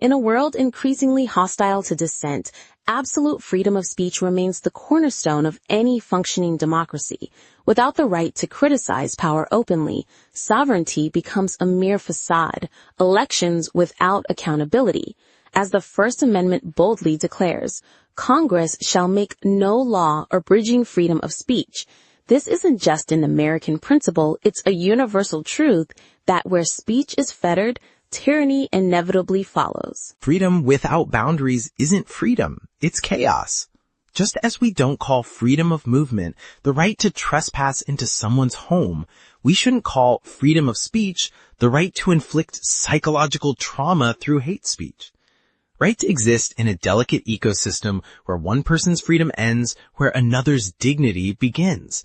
In a world increasingly hostile to dissent, absolute freedom of speech remains the cornerstone of any functioning democracy. Without the right to criticize power openly, sovereignty becomes a mere facade, elections without accountability. As the First Amendment boldly declares, Congress shall make no law abridging freedom of speech. This isn't just an American principle, it's a universal truth that where speech is fettered, tyranny inevitably follows. Freedom without boundaries isn't freedom, it's chaos. Just as we don't call freedom of movement the right to trespass into someone's home, we shouldn't call freedom of speech the right to inflict psychological trauma through hate speech. Rights exist in a delicate ecosystem where one person's freedom ends, where another's dignity begins.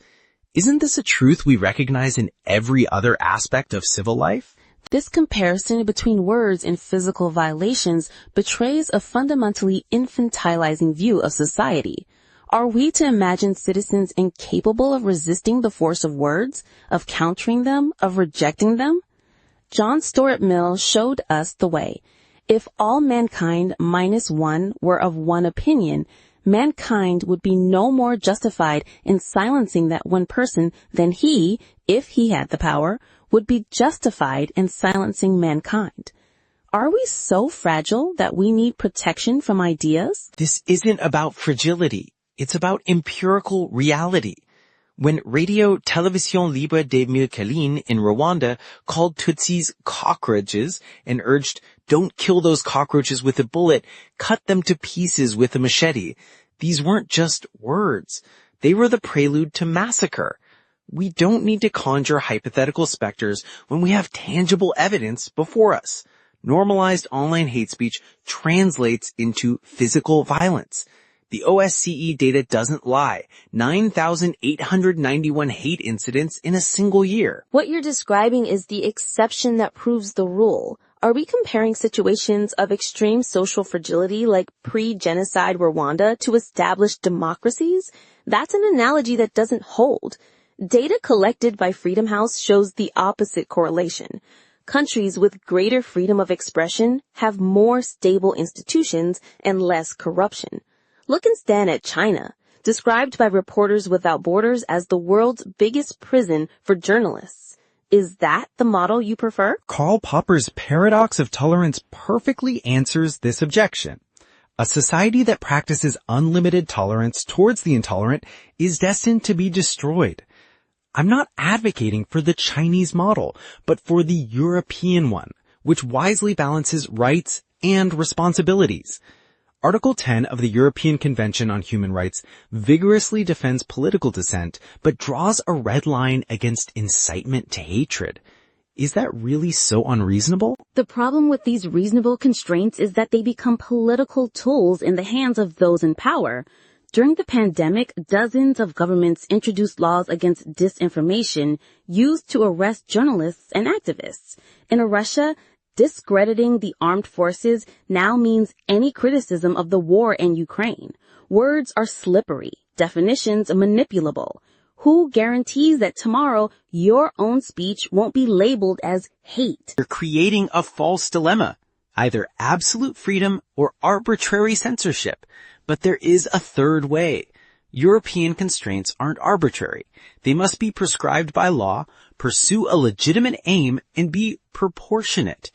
Isn't this a truth we recognize in every other aspect of civil life? This comparison between words and physical violations betrays a fundamentally infantilizing view of society. Are we to imagine citizens incapable of resisting the force of words, of countering them, of rejecting them? John Stuart Mill showed us the way. If all mankind minus one were of one opinion, mankind would be no more justified in silencing that one person than he, if he had the power, would be justified in silencing mankind. Are we so fragile that we need protection from ideas? This isn't about fragility. It's about empirical reality. When Radio Télévision Libre des Mille Collines in Rwanda called Tutsis cockroaches and urged, "Don't kill those cockroaches with a bullet, cut them to pieces with a machete," these weren't just words. They were the prelude to massacre. We don't need to conjure hypothetical specters when we have tangible evidence before us. Normalized online hate speech translates into physical violence. The OSCE data doesn't lie. 9,891 hate incidents in a single year. What you're describing is the exception that proves the rule. Are we comparing situations of extreme social fragility like pre-genocide Rwanda to established democracies? That's an analogy that doesn't hold. Data collected by Freedom House shows the opposite correlation. Countries with greater freedom of expression have more stable institutions and less corruption. Look instead at China, described by Reporters Without Borders as the world's biggest prison for journalists. Is that the model you prefer? Karl Popper's paradox of tolerance perfectly answers this objection. A society that practices unlimited tolerance towards the intolerant is destined to be destroyed. I'm not advocating for the Chinese model, but for the European one, which wisely balances rights and responsibilities. Article 10 of the European Convention on Human Rights vigorously defends political dissent, but draws a red line against incitement to hatred. Is that really so unreasonable? The problem with these reasonable constraints is that they become political tools in the hands of those in power. During the pandemic, dozens of governments introduced laws against disinformation used to arrest journalists and activists. In Russia, discrediting the armed forces now means any criticism of the war in Ukraine. Words are slippery, definitions manipulable. Who guarantees that tomorrow your own speech won't be labeled as hate? You're creating a false dilemma, either absolute freedom or arbitrary censorship. But there is a third way. European constraints aren't arbitrary. They must be prescribed by law, pursue a legitimate aim, and be proportionate.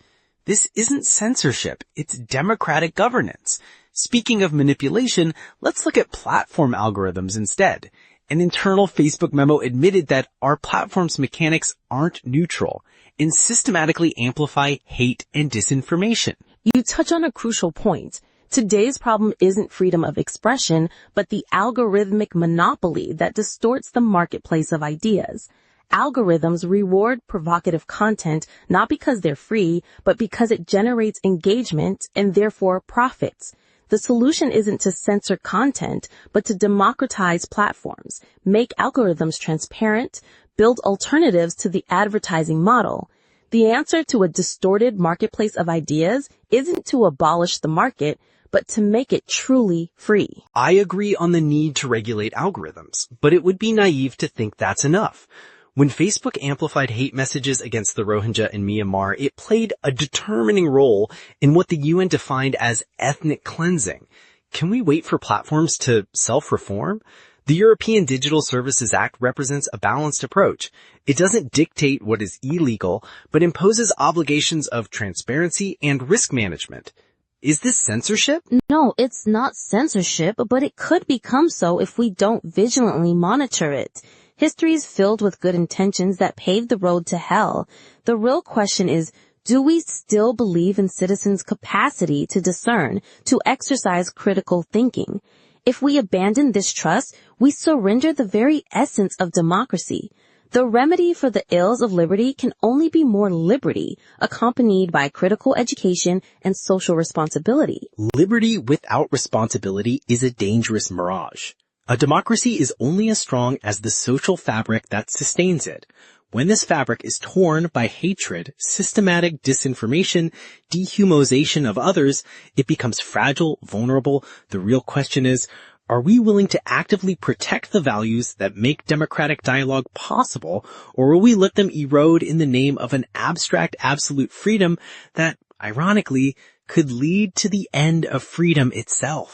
This isn't censorship, it's democratic governance. Speaking of manipulation, let's look at platform algorithms instead. An internal Facebook memo admitted that our platform's mechanics aren't neutral and systematically amplify hate and disinformation. You touch on a crucial point. Today's problem isn't freedom of expression, but the algorithmic monopoly that distorts the marketplace of ideas. Algorithms reward provocative content not because they're free, but because it generates engagement and therefore profits. The solution isn't to censor content, but to democratize platforms, make algorithms transparent, build alternatives to the advertising model. The answer to a distorted marketplace of ideas isn't to abolish the market, but to make it truly free. I agree on the need to regulate algorithms, but it would be naive to think that's enough. When Facebook amplified hate messages against the Rohingya in Myanmar, it played a determining role in what the UN defined as ethnic cleansing. Can we wait for platforms to self-reform? The European Digital Services Act represents a balanced approach. It doesn't dictate what is illegal, but imposes obligations of transparency and risk management. Is this censorship? No, it's not censorship, but it could become so if we don't vigilantly monitor it. History is filled with good intentions that pave the road to hell. The real question is, do we still believe in citizens' capacity to discern, to exercise critical thinking? If we abandon this trust, we surrender the very essence of democracy. The remedy for the ills of liberty can only be more liberty, accompanied by critical education and social responsibility. Liberty without responsibility is a dangerous mirage. A democracy is only as strong as the social fabric that sustains it. When this fabric is torn by hatred, systematic disinformation, dehumanization of others, it becomes fragile, vulnerable. The real question is, are we willing to actively protect the values that make democratic dialogue possible, or will we let them erode in the name of an abstract absolute freedom that, ironically, could lead to the end of freedom itself?